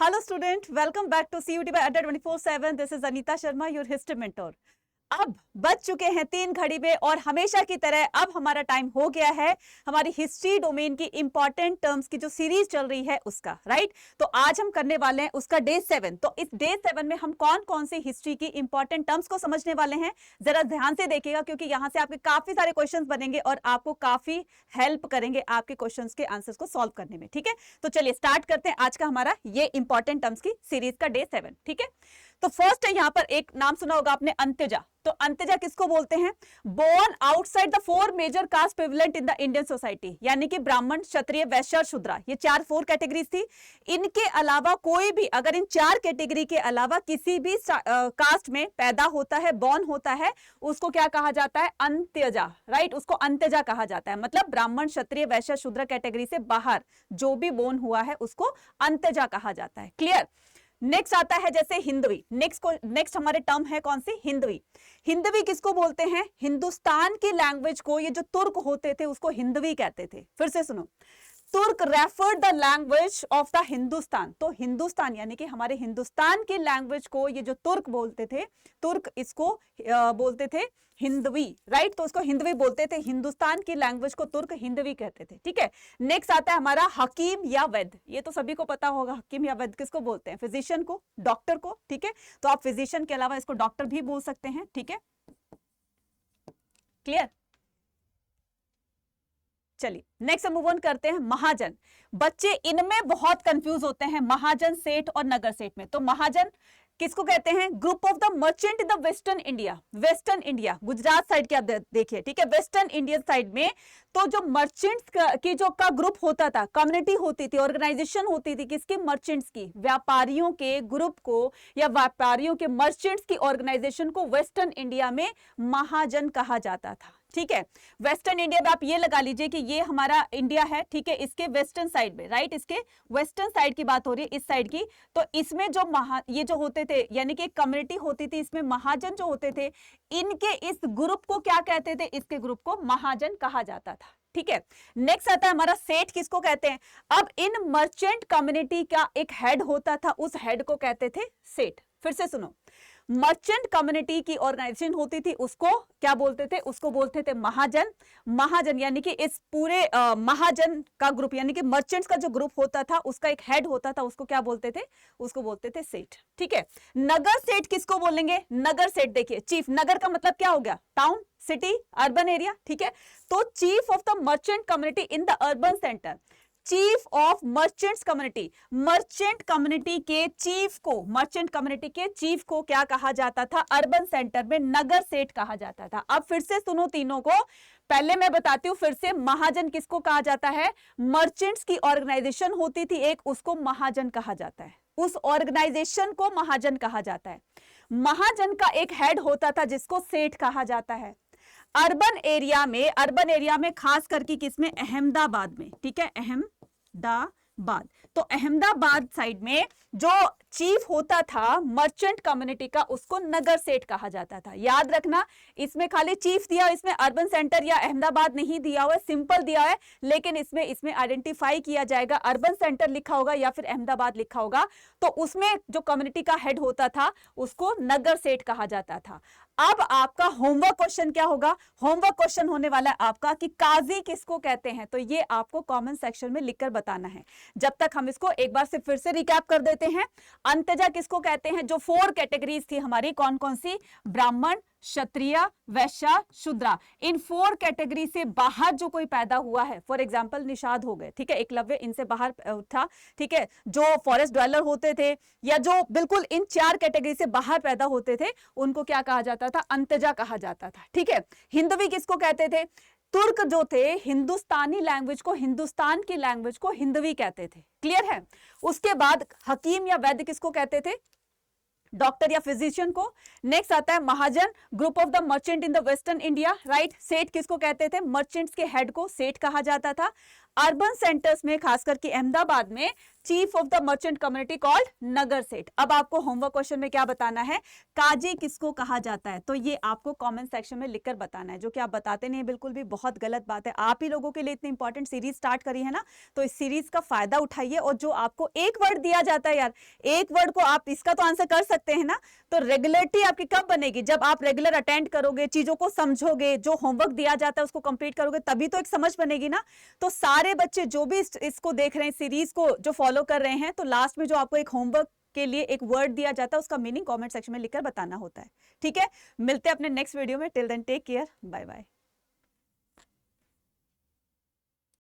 Hello student, welcome back to CUT by Adda 24/7. This is Anita Sharma, your history mentor. अब बच चुके हैं 3 घड़ी में और हमेशा की तरह अब हमारा टाइम हो गया है हमारी हिस्ट्री डोमेन की इंपॉर्टेंट टर्म्स की जो सीरीज चल रही है उसका, राइट। तो आज हम करने वाले हैं उसका डे 7। तो इस डे 7 में हम कौन कौन सी हिस्ट्री की इंपॉर्टेंट टर्म्स को समझने वाले हैं, जरा ध्यान से देखिएगा क्योंकि यहां से आपके काफी सारे क्वेश्चंस बनेंगे और आपको काफी हेल्प करेंगे आपके क्वेश्चंस के आंसर्स को सॉल्व करने में। ठीक है, तो चलिए स्टार्ट करते हैं आज का हमारा ये इंपॉर्टेंट टर्म्स की सीरीज का डे 7। ठीक है, तो फर्स्ट है यहां पर एक नाम सुना होगा आपने, अंत्यजा। तो अंत्यजा किसको बोलते हैं? Born outside the 4 major caste prevalent in the Indian society, यानी कि ब्राह्मण, क्षत्रिय, वैश्य और शूद्रा, ये 4 कैटेगरीज थी। इनके अलावा कोई भी अगर इन 4 कैटेगरी के अलावा किसी भी कास्ट में पैदा होता है, बॉर्न होता है, उसको क्या कहा जाता है? अंत्यजा, राइट। उसको अंत्यजा कहा जाता है। मतलब ब्राह्मण, क्षत्रिय, वैश्य, शूद्र कैटेगरी से बाहर जो भी बॉर्न हुआ है उसको अंत्यजा कहा जाता है। क्लियर? नेक्स्ट आता है जैसे हिंदवी। नेक्स्ट हमारे टर्म है कौन सी? हिंदवी। हिंदवी किसको बोलते हैं? हिंदुस्तान की लैंग्वेज को, ये जो तुर्क होते थे उसको हिंदवी कहते थे। फिर से सुनो, तुर्क referred the language of the Hindustan. तो हिंदुस्तान यानी कि हमारे हिंदुस्तान की लैंग्वेज को ये जो तुर्क बोलते थे, तुर्क इसको बोलते थे हिंदवी, राइट। तो उसको हिंदवी बोलते थे। हिंदुस्तान की लैंग्वेज को तुर्क हिंदवी कहते थे। ठीक है, नेक्स्ट आता है हमारा हकीम या वैद्य। ये तो सभी को पता होगा, हकीम या वैद्य किसको बोलते हैं? फिजिशियन को, डॉक्टर को। ठीक है, तो आप फिजिशियन के अलावा इसको डॉक्टर भी बोल सकते हैं। ठीक है, क्लियर? चलिए नेक्स्ट मूव ऑन करते हैं। महाजन। बच्चे इनमें बहुत कंफ्यूज होते हैं, महाजन, सेठ और नगर सेठ में। तो महाजन किसको कहते हैं? Group of the merchant in the western India. Western India, Gujarat side के आप देखिए। ठीक है, वेस्टर्न इंडियन साइड में तो जो मर्चेंट्स की जो का ग्रुप होता था, कम्युनिटी होती थी, ऑर्गेनाइजेशन होती थी, किसकी? मर्चेंट्स की, व्यापारियों के ग्रुप को या व्यापारियों के मर्चेंट्स की ऑर्गेनाइजेशन को वेस्टर्न इंडिया में महाजन कहा जाता था। ठीक है, वेस्टर्न इंडिया में आप ये लगा लीजिए कि ये हमारा इंडिया है। ठीक है, इसके वेस्टर्न साइड में, राइट, इसके वेस्टर्न साइड की बात हो रही है, इस साइड की। तो इसमें जो ये जो होते थे, यानी कि एक कम्युनिटी होती थी, इसमें महाजन जो होते थे, इनके इस ग्रुप को क्या कहते थे? इसके ग्रुप को महाजन कहा जाता था। ठीक है, नेक्स्ट आता है हमारा सेठ। किसको कहते हैं? अब इन मर्चेंट कम्युनिटी का एक हेड होता था, उस हेड को कहते थे सेठ। फिर से सुनो, मर्चेंट कम्युनिटी की ऑर्गेनाइजेशन होती थी, उसको क्या बोलते थे? उसको बोलते थे महाजन। महाजन यानी कि इस पूरे महाजन का ग्रुप, यानी कि मर्चेंट्स का जो ग्रुप होता था, उसका एक हेड होता था, उसको क्या बोलते थे? उसको बोलते थे सेठ। ठीक है, नगर सेठ किसको बोलेंगे? नगर सेठ देखिए, चीफ। नगर का मतलब क्या हो गया? Town, city, urban area. ठीक है, तो chief of the merchant community in the urban centre, chief of merchants community. Merchant community के चीफ को, मर्चेंट कम्युनिटी के चीफ को क्या कहा जाता था? अर्बन सेंटर में नगर सेठ कहा जाता था। अब फिर से सुनो तीनों को, पहले मैं बताती हूं फिर से। महाजन किसको कहा जाता है? मर्चेंट्स की ऑर्गेनाइजेशन होती थी एक, उसको महाजन कहा जाता है, उस ऑर्गेनाइजेशन को महाजन कहा जाता है। महाजन का एक हेड होता था जिसको सेठ कहा जाता है। अर्बन एरिया में खास करके किसमें? अहमदाबाद में। ठीक है, अहमदाबाद। तो अहमदाबाद साइड में जो चीफ होता था मर्चेंट कम्युनिटी का, उसको नगर सेठ कहा जाता था। याद रखना, इसमें खाली चीफ दिया, इसमें अर्बन सेंटर या अहमदाबाद नहीं दिया हुआ है, सिंपल दिया है, लेकिन इसमें आइडेंटिफाई किया जाएगा, अर्बन सेंटर लिखा होगा या फिर अहमदाबाद लिखा होगा, तो उसमें जो कम्युनिटी का हेड होता था उसको नगर सेठ कहा जाता था। अब आपका होमवर्क क्वेश्चन क्या होगा? होमवर्क क्वेश्चन होने वाला है आपका कि काजी किसको कहते हैं, तो ये आपको कमेंट सेक्शन में लिखकर बताना है। जब तक हम इसको एक बार से फिर से रिकैप कर देते हैं। अंत्यजा किसको कहते हैं? जो 4 कैटेगरीज थी हमारी, कौन कौन सी? ब्राह्मण, क्षत्रिय, वैश्य, शूद्रा। इन 4 कैटेगरी से बाहर जो कोई पैदा हुआ है, फॉर एग्जांपल निषाद हो गए, ठीक है, एकलव्य इनसे बाहर था। ठीक है, जो फॉरेस्ट ड्वेलर होते थे या जो बिल्कुल इन 4 कैटेगरी से बाहर पैदा होते थे, उनको क्या कहा जाता था? अंत्यजा कहा जाता था। ठीक है, हिंदवी किसको कहते थे? तुर्क जो थे, हिंदुस्तानी लैंग्वेज को, हिंदुस्तान की लैंग्वेज को हिंदवी कहते थे। क्लियर है? उसके बाद हकीम या वैद्य किसको कहते थे? डॉक्टर या फिजिशियन को। नेक्स्ट आता है mahajan, group of the merchant in the western India, right. Seth किसको कहते थे? मर्चेंट्स के हेड को सेठ कहा जाता था। अर्बन सेंटर्स में, खास करके अहमदाबाद में, chief of the merchant community called nagar seth. अब आपको होमवर्क क्वेश्चन में क्या बताना है, काजी किसको कहा जाता है, तो ये आपको कमेंट सेक्शन में लिखकर बताना है, जो कि आप बताते नहीं, बिल्कुल भी बहुत गलत बात है। आप ही लोगों के लिए इतनी इंपॉर्टेंट सीरीज स्टार्ट करी है ना, तो इस सीरीज का फायदा उठाइए। और जो आपको एक वर्ड दिया जाता है यार, एक वर्ड को आप इसका तो आंसर कर सकते हैं ना, तो रेगुलरिटी आपकी कब बनेगी, जब आप रेगुलर अटेंड करोगे, चीजों को समझोगे, जो होमवर्क दिया जाता है उसको कंप्लीट करोगे, तभी तो एक समझ बनेगी ना। तो सारे बच्चे जो भी इसको देख रहे हैं, सीरीज को जो फॉलो कर रहे हैं, तो लास्ट में जो आपको एक होमवर्क के लिए एक वर्ड दिया जाता है, उसका मीनिंग कमेंट सेक्शन में लिखकर बताना होता है। ठीक है, मिलते हैं अपने नेक्स्ट वीडियो में। Till then take care, bye bye.